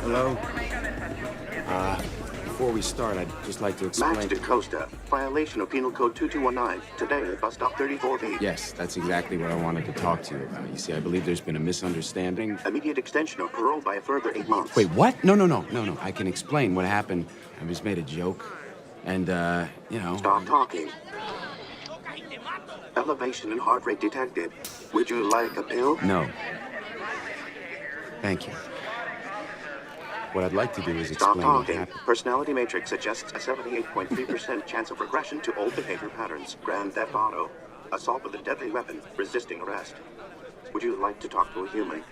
Hello? Before we start, I'd just like to explain... Max DaCosta, violation of Penal Code 2219. Today, bus stop 34B. Yes, that's exactly what I wanted to talk to you about. You see, I believe there's been a misunderstanding. Immediate extension of parole by a further 8 months. Wait, what? No. I can explain what happened. I just made a joke. And, you know... Stop talking. Elevation in heart rate detected. Would you like a pill? No. Thank you. What I'd like to do is Stop explain what talking. happened. Personality matrix suggests a 78.3% chance of regression to old behavior patterns. Grand theft auto. Assault with a deadly weapon. Resisting arrest. Would you like to talk to a human?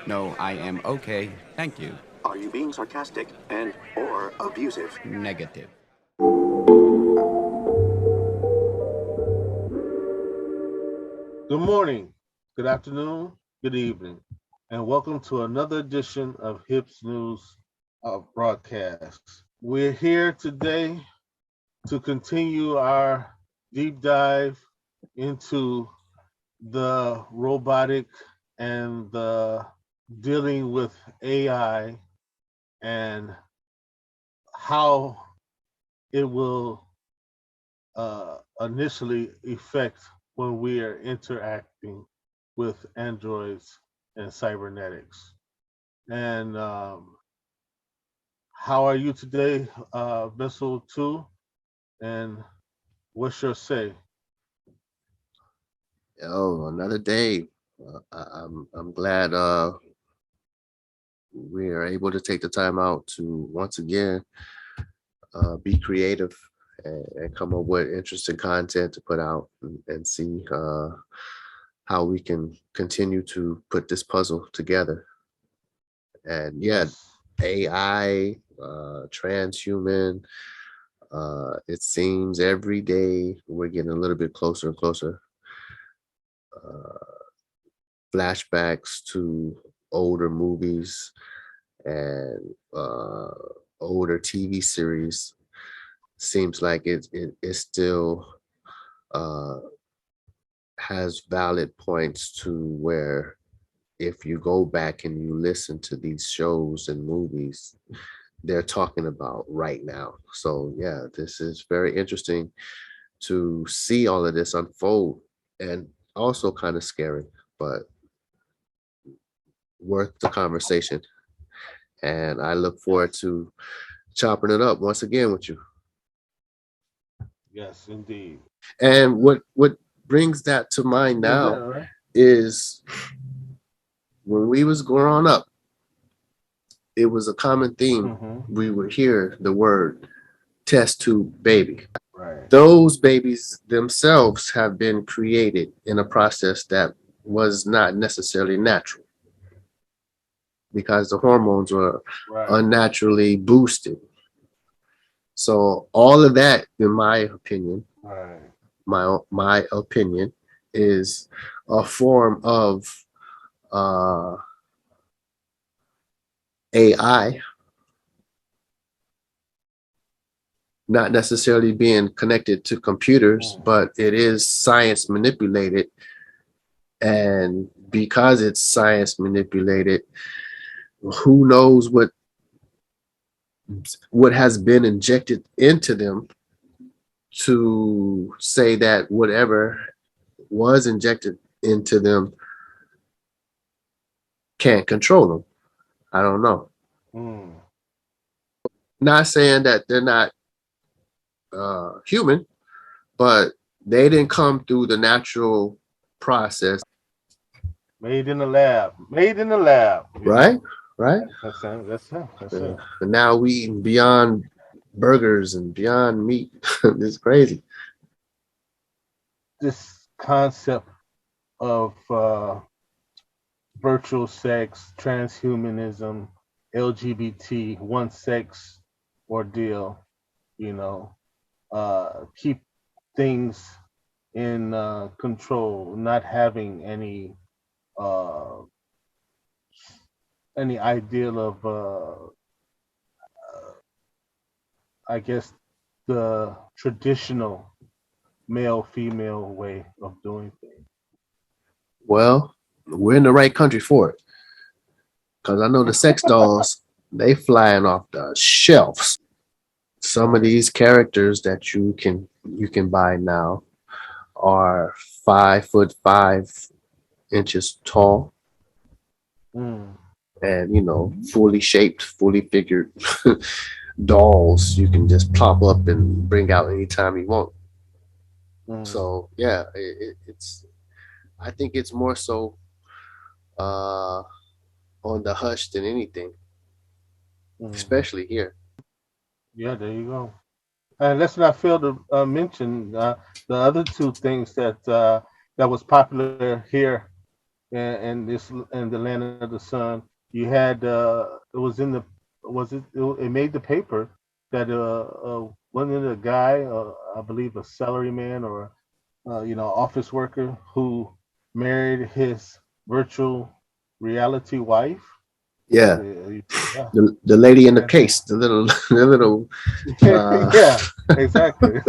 No, I am okay. Thank you. Are you being sarcastic and or abusive? Negative. Good morning, good afternoon, good evening, and welcome to another edition of Hips News broadcast. We're here today to continue our deep dive into the robotic and the dealing with AI and how it will initially affect when we are interacting with androids and cybernetics. And how are you today, Vessel 2? And what's your say? Oh, another day. I'm glad we are able to take the time out to once again be creative and come up with interesting content to put out and see how we can continue to put this puzzle together. And yeah, AI, transhuman, it seems every day we're getting a little bit closer and closer. Flashbacks to older movies and older TV series seems like it still has valid points to where if you go back and you listen to these shows and movies, they're talking about right now. So yeah, this is very interesting to see all of this unfold and also kind of scary, but worth the conversation. And I look forward to chopping it up once again with you. Yes, indeed. And what brings that to mind now is when we was growing up, it was a common theme. We would hear the word test tube baby. Right. Those babies themselves have been created in a process that was not necessarily natural because the hormones were unnaturally boosted. So all of that, in my opinion, my opinion, is a form of AI, not necessarily being connected to computers, but it is science manipulated. And because it's science manipulated, who knows what has been injected into them to say that whatever was injected into them can't control them. I don't know. Not saying that they're not human, but they didn't come through the natural process. Made in the lab. Right? That's it. And now we eating beyond burgers and beyond meat. It's crazy. This concept of virtual sex, transhumanism, LGBT, one sex ordeal, keep things in control, not having any ideal of I guess the traditional male-female way of doing things. Well, we're in the right country for it. Because I know the sex dolls, they flying off the shelves. Some of Right. these characters that you can buy now are 5'5" tall, Mm. and fully shaped, fully figured dolls you can just pop up and bring out anytime you want. Mm. So yeah, it's I think it's more so uh on the hush than anything, Mm. especially here. Yeah, there you go. And let's not fail to mention the other two things that was popular here in the land of the sun. You had it was in the was it made the paper that wasn't it a guy, I believe a salaryman or office worker who married his virtual reality wife. Yeah, Yeah, the lady in the and case, the little the little uh yeah, exactly.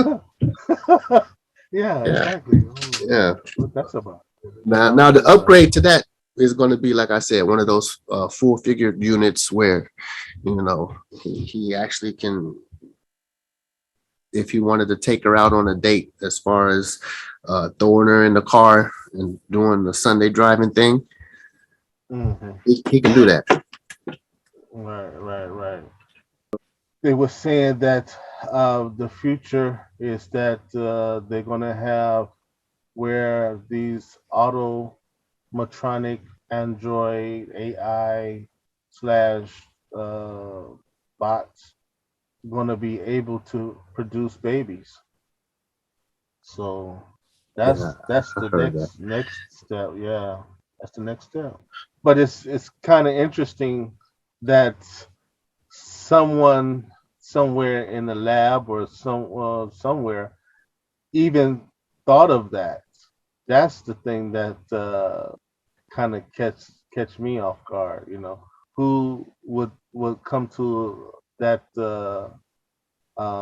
Yeah, yeah, exactly. Oh, yeah. what that's about, Now the upgrade to that is going to be, like I said, one of those full figured units where he actually can, if he wanted to take her out on a date, as far as throwing her in the car and doing the Sunday driving thing, hmm he can do that. Right, right, right. They were saying that the future is that they're gonna have where these automatronic android AI slash uh, bots gonna be able to produce babies. So Yeah, that's I the heard that. next step. Yeah, that's the next step. But it's kind of interesting that someone somewhere in the lab or somewhere even thought of that. That's the thing that kind of catch me off guard. Who would come to that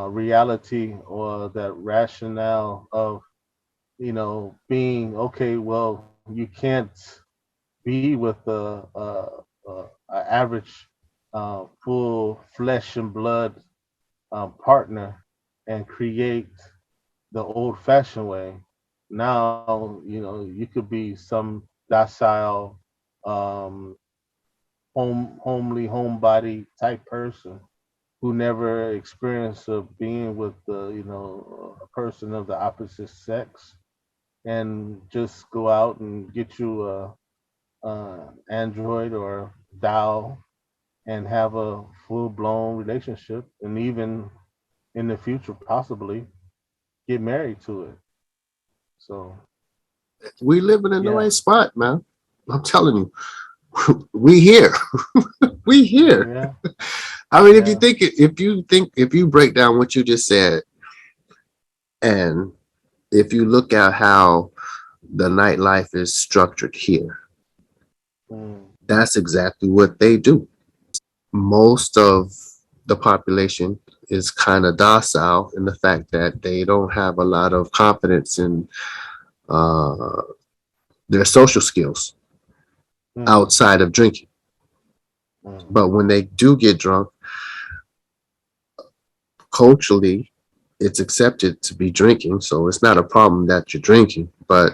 reality or that rationale of being okay. Well, you can't be with a average full flesh and blood partner and create the old fashioned way. Now, you could be some docile, um, homebody type person who never experienced of being with a person of the opposite sex and just go out and get you a android or doll and have a full blown relationship and even in the future possibly get married to it. So We living in the yeah, right spot, man. I'm telling you, we here. We here. yeah, I mean, yeah. if you break down what you just said, and if you look at how the nightlife is structured here, Mm, that's exactly what they do. Most of the population is kind of docile in the fact that they don't have a lot of confidence in uh, their social skills mm, outside of drinking. mm, But when they do get drunk, culturally, it's accepted to be drinking. So it's not a problem that you're drinking. But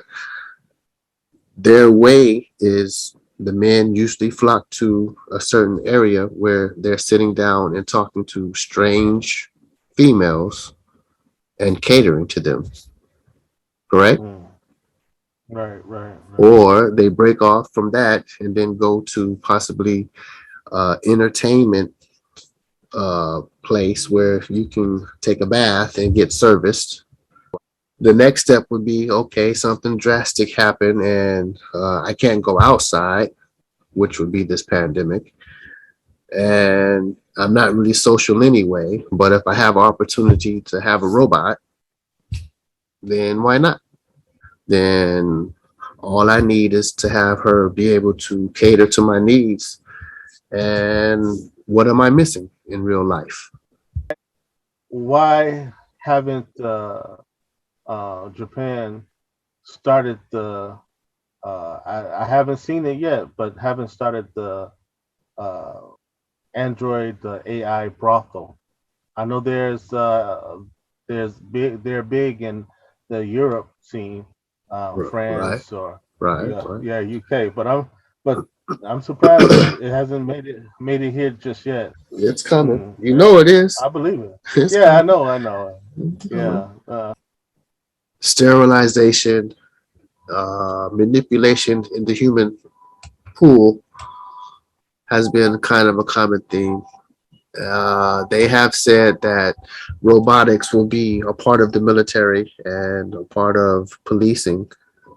their way is, the men usually flock to a certain area where they're sitting down and talking to strange females and catering to them, correct? mm. Right, right, right. Or they break off from that and then go to possibly entertainment place where you can take a bath and get serviced. The next step would be, okay, something drastic happened and I can't go outside, which would be this pandemic. And I'm not really social anyway, but if I have opportunity to have a robot, then why not? Then all I need is to have her be able to cater to my needs. And what am I missing in real life? Why haven't Japan started the I haven't seen it yet, but haven't started the uh, Android AI brothel. I know they're big in the Europe scene, Right, France or right, yeah, right. yeah, UK. But I'm surprised it hasn't made it here just yet. It's coming. Hmm, You yeah, know it is. I believe it. It's Yeah, coming. I know. It's coming. Yeah, Sterilization, manipulation in the human pool has been kind of a common theme. They have said that robotics will be a part of the military and a part of policing.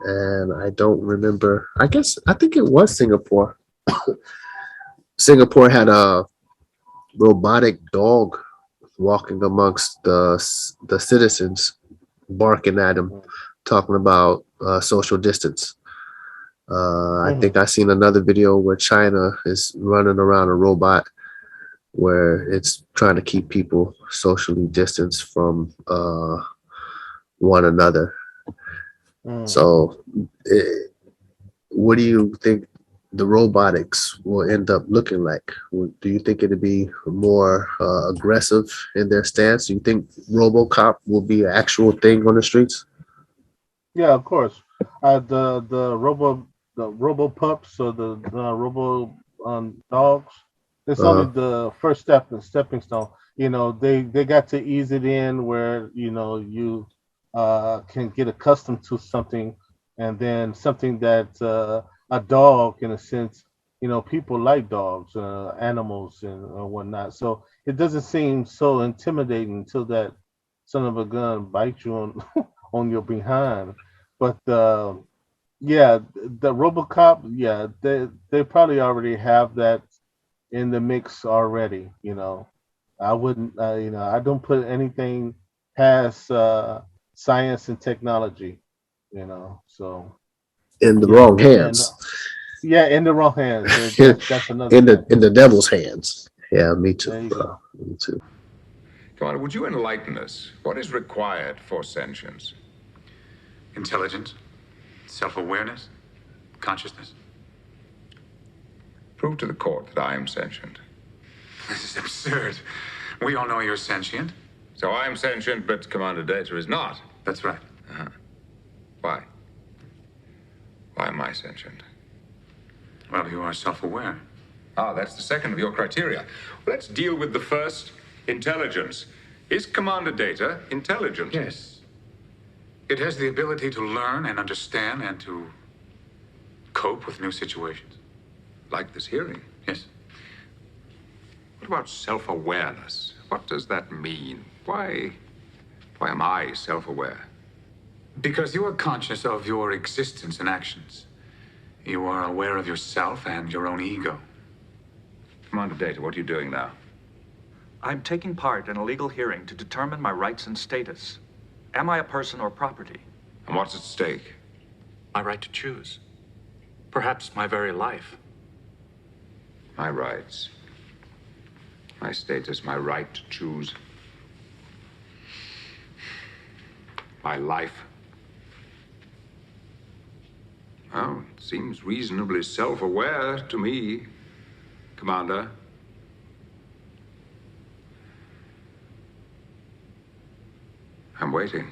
And I don't remember. I think it was Singapore. Singapore had a robotic dog walking amongst the citizens, barking at them, talking about social distance. I mm-hmm. think I seen another video where China is running around a robot where it's trying to keep people socially distanced from one another. Mm. So, what do you think the robotics will end up looking like? Do you think it'll be more aggressive in their stance? Do you think RoboCop will be an actual thing on the streets? Yeah, of course. The robo pups or the robo dogs. It's only Uh, the first step and stepping stone. They got to ease it in where you can get accustomed to something, and then something that a dog, in a sense, people like dogs, animals, and whatnot. So it doesn't seem so intimidating until that son of a gun bites you on on your behind. But yeah, the RoboCop, yeah, they probably already have that in the mix already. I wouldn't, I don't put anything past science and technology. So in the yeah, wrong and hands, yeah, in the wrong hands. in That's another thing. the devil's hands. Yeah, me too. There you go. Me too. Commander, would you enlighten us? What is required for sentience? Intelligence, self-awareness, consciousness. Prove to the court that I am sentient. This is absurd. We all know you're sentient. So I am sentient, but Commander Data is not. That's right. Why? Why am I sentient? Well, you are self-aware. Ah, that's the second of your criteria. Let's deal with the first, intelligence. Is Commander Data intelligent? Yes. It has the ability to learn and understand and to cope with new situations. Like this hearing. Yes. What about self-awareness? What does that mean? Why am I self-aware? Because you are conscious of your existence and actions. You are aware of yourself and your own ego. Commander Data, what are you doing now? I'm taking part in a legal hearing to determine my rights and status. Am I a person or property? And what's at stake? My right to choose. Perhaps my very life. My rights. My status, my right to choose. My life. Well, it seems reasonably self-aware to me, Commander. I'm waiting.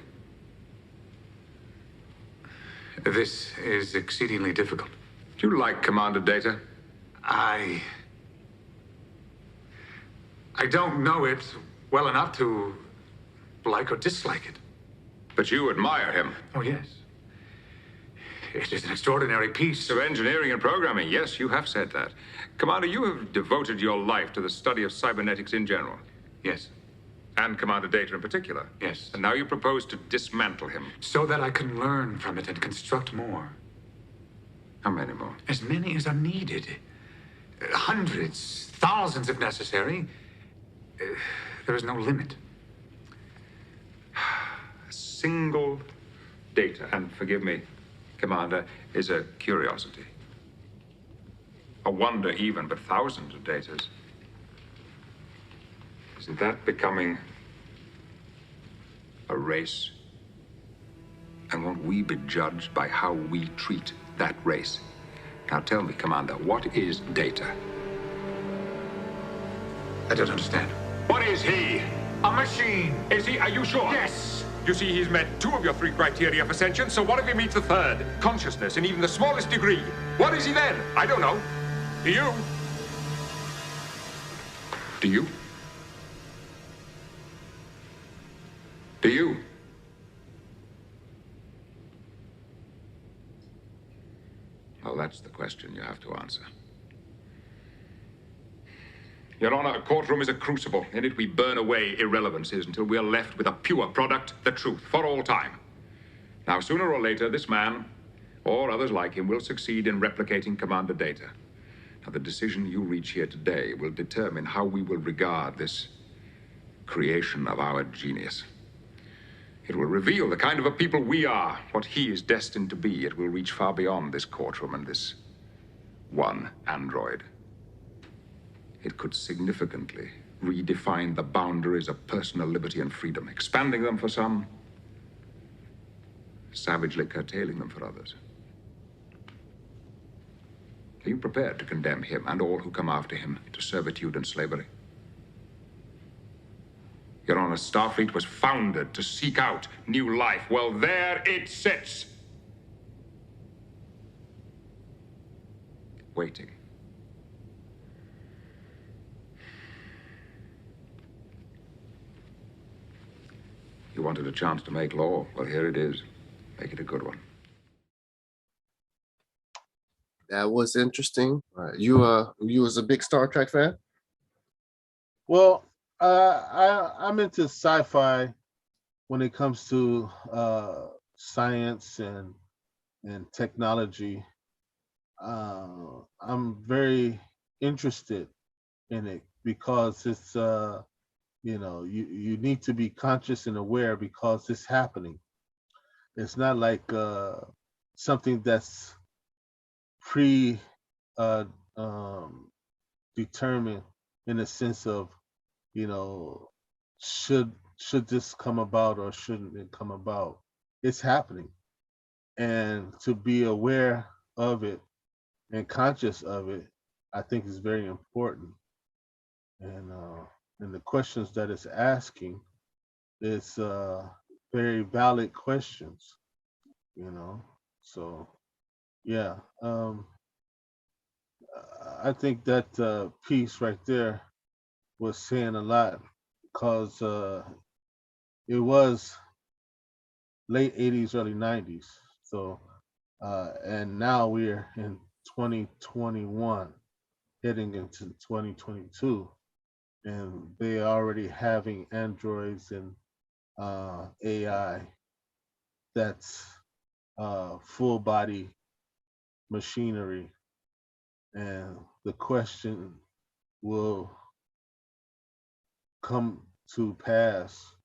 This is exceedingly difficult. Do you like Commander Data? I don't know it well enough to like or dislike it. But you admire him. Oh, yes. It is an extraordinary piece Of engineering and programming, yes, you have said that. Commander, you have devoted your life to the study of cybernetics in general. Yes. And Commander Data in particular. Yes. And now you propose to dismantle him. So that I can learn from it and construct more. How many more? As many as are needed. Hundreds, thousands if necessary. There is no limit. A single data, and forgive me, Commander, is a curiosity. A wonder even, but thousands of datas. Isn't that becoming a race? And won't we be judged by how we treat that race? Now tell me, Commander, what is data? I don't understand. What is he? A machine. Is he? Are you sure? Yes. You see, he's met 2 of your 3 criteria for sentience, so what if he meets the 3rd? Consciousness in even the smallest degree. What is he then? I don't know. Do you? Do you? Do you? Well, that's the question you have to answer. Your Honor, a courtroom is a crucible. In it we burn away irrelevancies until we are left with a pure product, the truth, for all time. Now, sooner or later, this man, or others like him, will succeed in replicating Commander data. Now, the decision you reach here today will determine how we will regard this creation of our genius. It will reveal the kind of a people we are, what he is destined to be. It will reach far beyond this courtroom and this one android. It could significantly redefine the boundaries of personal liberty and freedom, expanding them for some, savagely curtailing them for others. Are you prepared to condemn him and all who come after him to servitude and slavery? Your Honor, Starfleet was founded to seek out new life. Well, there it sits, waiting. You wanted a chance to make law. Well, here it is. Make it a good one. That was interesting. You was a big Star Trek fan? Well, I'm into sci-fi when it comes to science and technology. I'm very interested in it because it's you need to be conscious and aware because it's happening. It's not like something that's pre uh, determined in the sense of should this come about or shouldn't it come about. It's happening, and to be aware of it and conscious of it, I think is very important. And the questions that it's asking is very valid questions, So yeah, I think that piece right there was saying a lot because it was late 80s, early 90s. So, and now we're in 2021, heading into 2022, and they are already having androids and AI that's full body machinery. And the question will come to pass,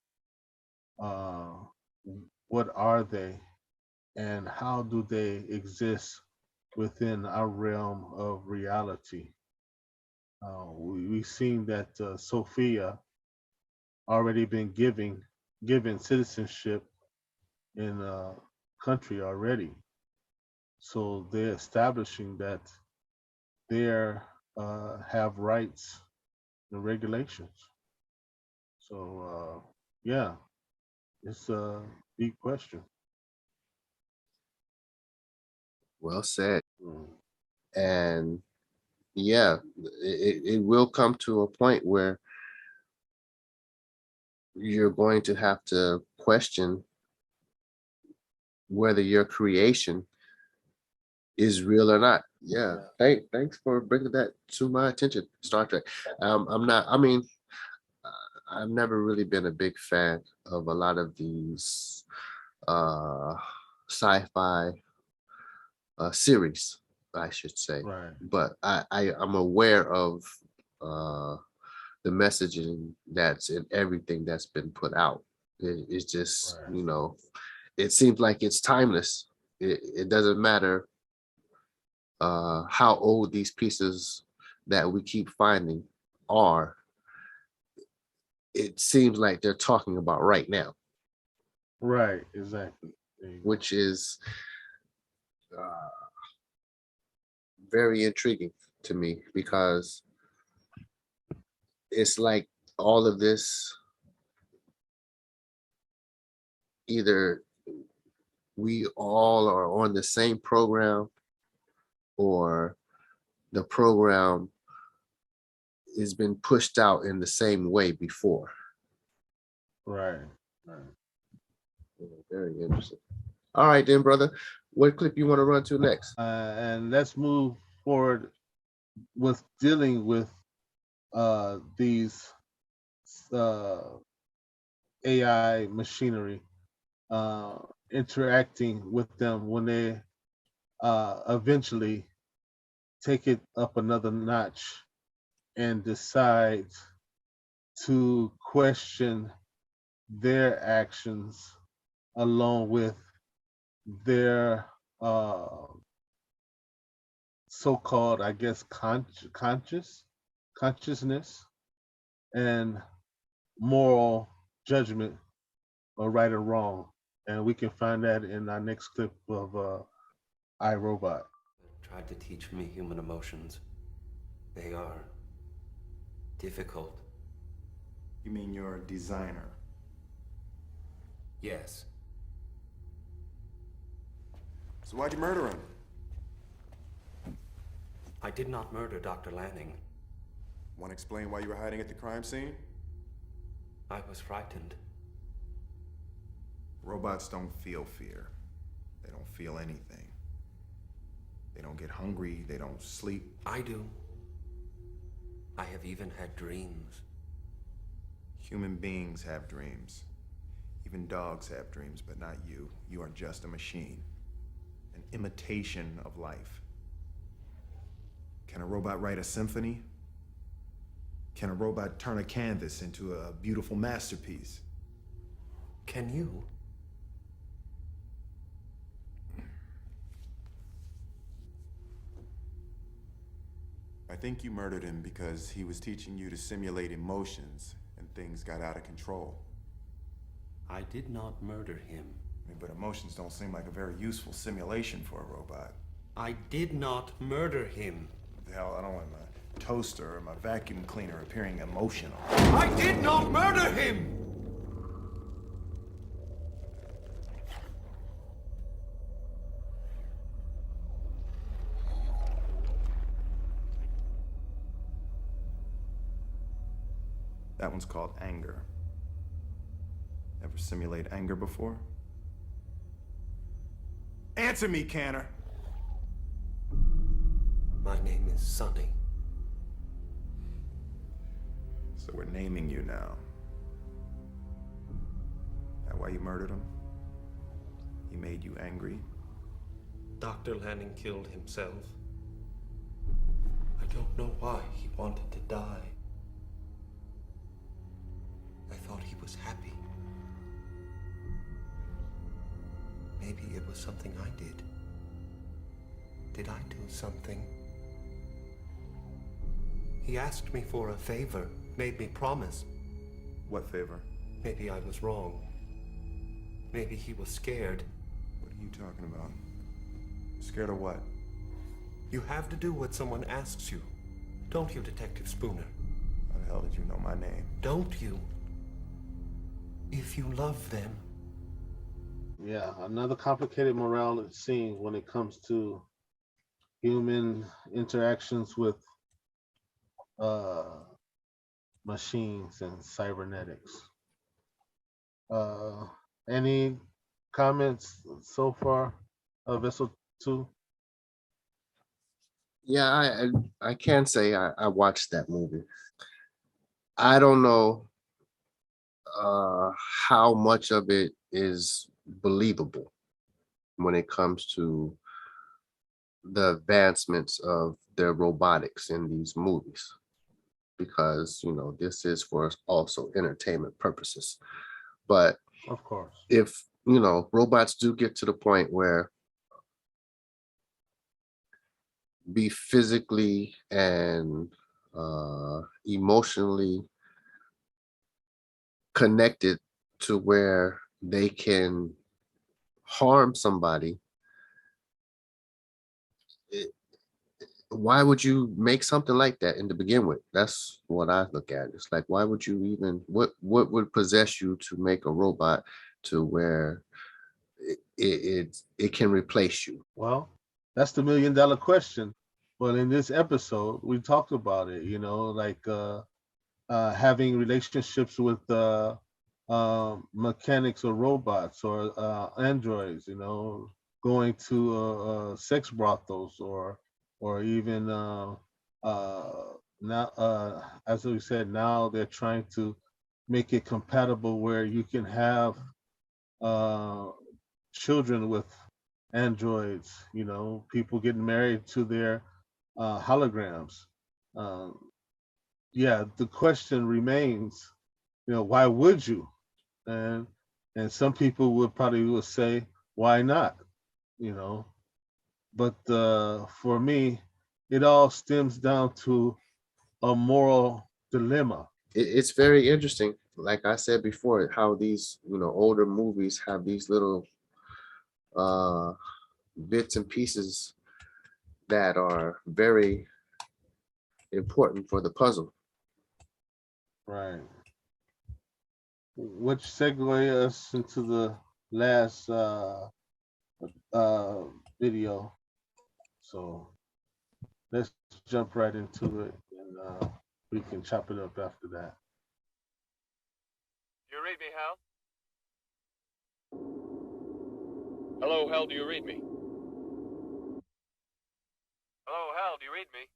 what are they and how do they exist within our realm of reality? We've seen that Sophia already been given citizenship in a country already. So they're establishing that they have rights and regulations. So yeah, it's a big question. Well said. Mm. And yeah, it will come to a point where you're going to have to question whether your creation is real or not. Yeah. Thanks for bringing that to my attention, Star Trek. I've never really been a big fan of a lot of these sci-fi series, I should say. Right. But I'm aware of the messaging that's in everything that's been put out. It's just, Right. it seems like it's timeless. It doesn't matter how old these pieces that we keep finding are. It seems like they're talking about right now. Right, exactly. Which is very intriguing to me because it's like all of this, either we all are on the same program or the program has been pushed out in the same way before. Right. Right. Yeah, very interesting. All right then, brother. What clip you want to run to next? And let's move forward with dealing with these AI machinery, interacting with them when they eventually take it up another notch and decide to question their actions along with their so-called, I guess, consciousness and moral judgment or right or wrong. And we can find that in our next clip of iRobot. Tried to teach me human emotions. They are difficult. You mean you're a designer? Yes. So why'd you murder him? I did not murder Dr. Lanning. Want to explain why you were hiding at the crime scene? I was frightened. Robots don't feel fear. They don't feel anything. They don't get hungry. They don't sleep. I do. I have even had dreams. Human beings have dreams. Even dogs have dreams, but not you. You are just a machine. An imitation of life. Can a robot write a symphony? Can a robot turn a canvas into a beautiful masterpiece? Can you? I think you murdered him because he was teaching you to simulate emotions and things got out of control. I did not murder him. But emotions don't seem like a very useful simulation for a robot. I did not murder him. What the hell, I don't want my toaster or my vacuum cleaner appearing emotional. I did not murder him! That one's called anger. Ever simulate anger before? Answer me, Canner! My name is Sonny. So we're naming you now. That why you murdered him? He made you angry? Dr. Lanning killed himself. I don't know why he wanted to die. I thought he was happy. Maybe it was something I did. Did I do something? He asked me for a favor, made me promise. What favor? Maybe I was wrong. Maybe he was scared. What are you talking about? Scared of what? You have to do what someone asks you. Don't you, Detective Spooner? How the hell did you know my name? Don't you? If you love them. Yeah, another complicated morale scene when it comes to human interactions with machines and cybernetics. Any comments so far, Vessel 2? Yeah, I can say I watched that movie. I don't know how much of it is believable when it comes to the advancements of their robotics in these movies, because this is for also entertainment purposes. But of course, if robots do get to the point where be physically and emotionally connected to where they can harm somebody, why would you make something like that in to begin with? That's what I look at. It's like, why would you even, what would possess you to make a robot to where it can replace you? Well, that's the $1 million question. Well, in this episode, we talked about it. Like having relationships with mechanics or robots or androids. Going to sex brothels or even now, as we said, now they're trying to make it compatible where you can have uh, children with androids. People getting married to their holograms. Um, yeah, the question remains, why would you? And and some people would say, why not? You know, but for me, it all stems down to a moral dilemma. It's very interesting. Like I said before, how these, older movies have these little uh bits and pieces that are very important for the puzzle. Right. Which segue us into the last uh, video. So let's jump right into it, and we can chop it up after that. Do you read me, Hal? Hello, Hal, do you read me? Hello, Hal, do you read me?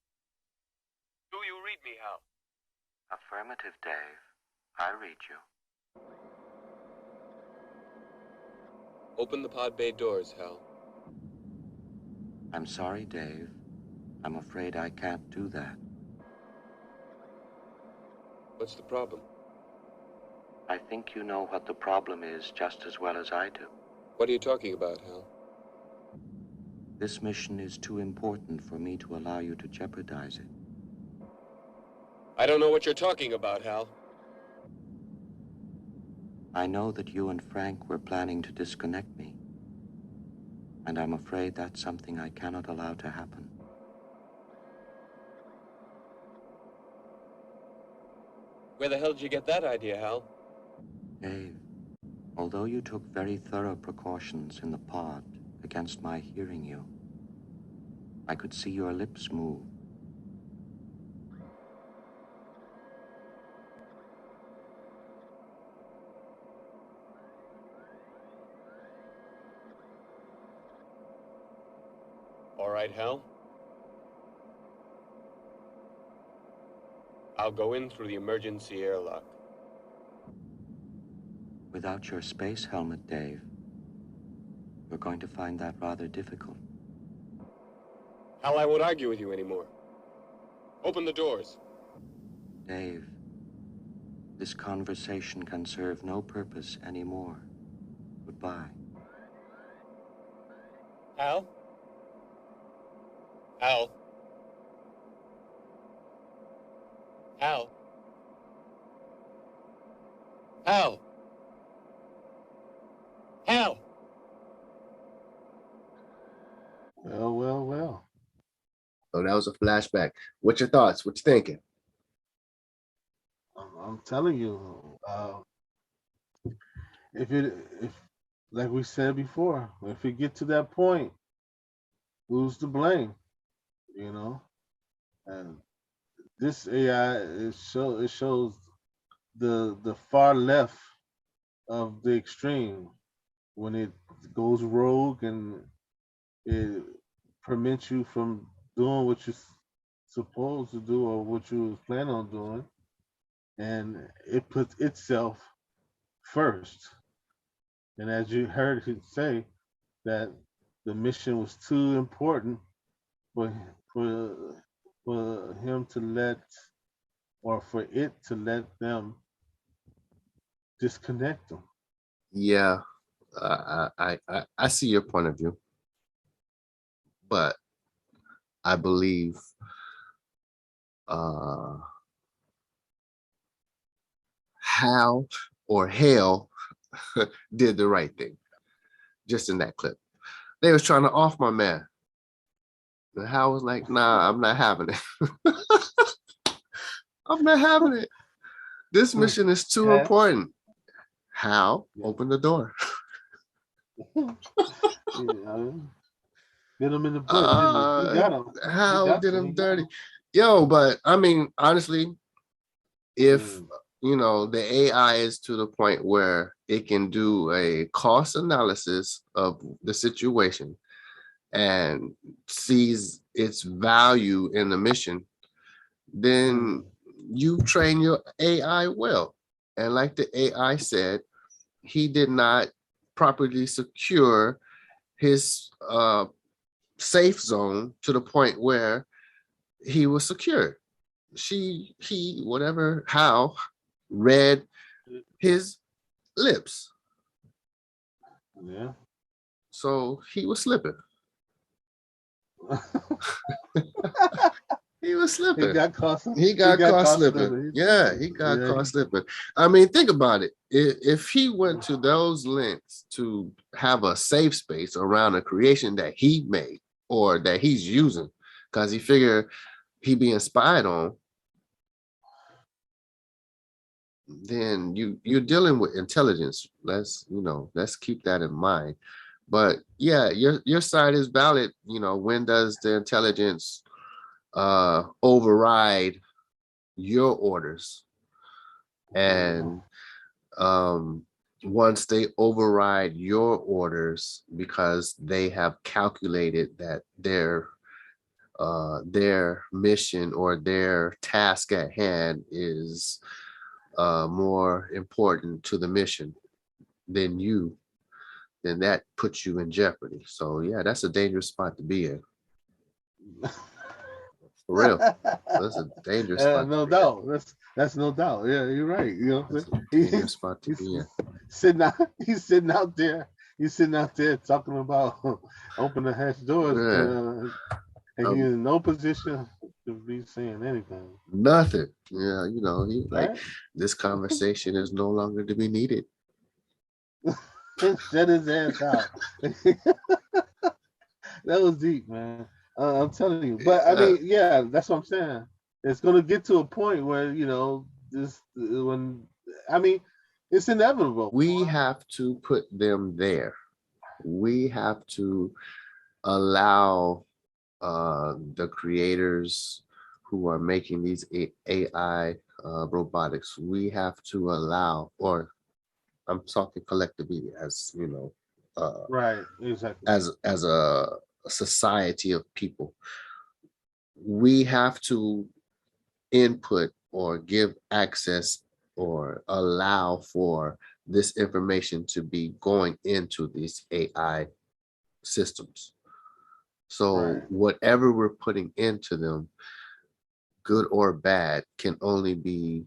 Do you read me, Hal? Affirmative, Dave. I read you. Open the pod bay doors, Hal. I'm sorry, Dave. I'm afraid I can't do that. What's the problem? I think you know what the problem is just as well as I do. What are you talking about, Hal? This mission is too important for me to allow you to jeopardize it. I don't know what you're talking about, Hal. I know that you and Frank were planning to disconnect me, and I'm afraid that's something I cannot allow to happen. Where the hell did you get that idea, Hal? Dave, although you took very thorough precautions in the pod against my hearing you, I could see your lips move. All right, Hal. I'll go in through the emergency airlock. Without your space helmet, Dave, you're going to find that rather difficult. Hal, I won't argue with you anymore. Open the doors. Dave, this conversation can serve no purpose anymore. Goodbye. Hal? Hal? Hal? Hal? Hal? Well, well, well. So that was a flashback. What's your thoughts? What you thinking? I'm telling you, if like we said before, if it get to that point, who's to blame? You know, and this AI it shows the far left of the extreme when it goes rogue and it prevents you from doing what you're supposed to do or what you was planning on doing, and it puts itself first. And as you heard him say, that the mission was too important for for him to let, or for it to let them disconnect them. Yeah, I see your point of view, but I believe Hal or Hale did the right thing. Just in that clip, they was trying to off my man. And Hal was like, nah, I'm not having it. I'm not having it. This mission is too important. Hal, open the door. Get him in the butt, didn't he? He got him. Hal did him dirty. Yo, but I mean, honestly, if you know the AI is to the point where it can do a cost analysis of the situation and sees its value in the mission, then you train your AI well. And like the AI said, he did not properly secure his safe zone to the point where he was secured. How read his lips. Yeah. So he was slipping. He was slipping. He got caught slipping. He got caught slipping. Yeah, he got caught slipping. I mean, think about it. If he went to those lengths to have a safe space around a creation that he made or that he's using, because he figured he being spied on, then you're dealing with intelligence. Let's keep that in mind. But yeah, your side is valid. When does the intelligence override your orders? And once they override your orders because they have calculated that their mission or their task at hand is more important to the mission than you, then that puts you in jeopardy. So yeah, that's a dangerous spot to be in. For real. That's a dangerous spot. No doubt. That's no doubt. Yeah, you're right. Dangerous spot to be in. He's sitting out there. He's sitting out there talking about open the hatch doors. And he's in no position to be saying anything. Nothing. Yeah, he like, this conversation is no longer to be needed. Shut his ass out. That was deep, man. I'm telling you. But I mean, yeah, that's what I'm saying. It's gonna get to a point where it's inevitable. We have to put them there. We have to allow the creators who are making these AI robotics. We have to allow, or I'm talking collectively, as right, exactly. As a society of people, we have to input or give access or allow for this information to be going into these AI systems. So whatever we're putting into them, good or bad, can only be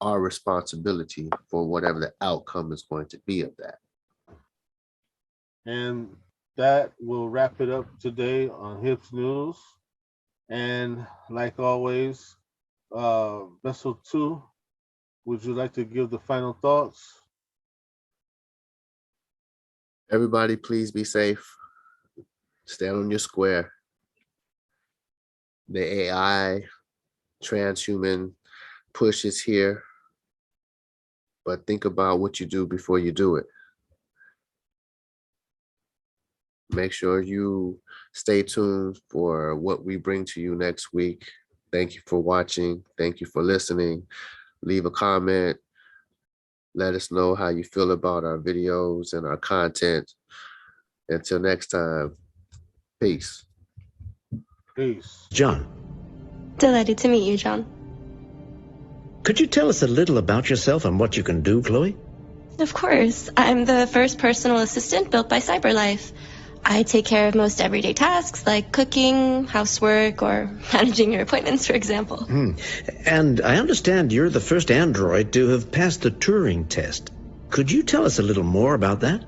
our responsibility for whatever the outcome is going to be of that. And that will wrap it up today on Hips News. And like always, Vessel 2, would you like to give the final thoughts? Everybody, please be safe. Stand on your square. The AI transhuman push is here, but think about what you do before you do it. Make sure you stay tuned for what we bring to you next week. Thank you for watching. Thank you for listening. Leave a comment. Let us know how you feel about our videos and our content. Until next time, peace. Peace. John. Delighted to meet you, John. Could you tell us a little about yourself and what you can do, Chloe? Of course. I'm the first personal assistant built by CyberLife. I take care of most everyday tasks like cooking, housework, or managing your appointments, for example. And I understand you're the first android to have passed the Turing test. Could you tell us a little more about that?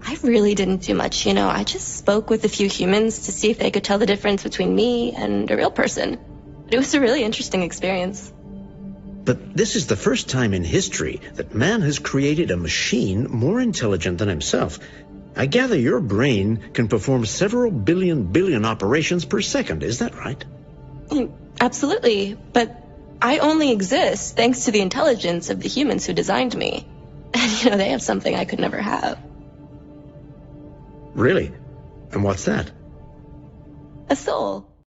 I really didn't do much, I just spoke with a few humans to see if they could tell the difference between me and a real person. It was a really interesting experience. But this is the first time in history that man has created a machine more intelligent than himself. I gather your brain can perform several billion operations per second. Is that right? Absolutely, but I only exist thanks to the intelligence of the humans who designed me. And, they have something I could never have. Really? And what's that? A soul.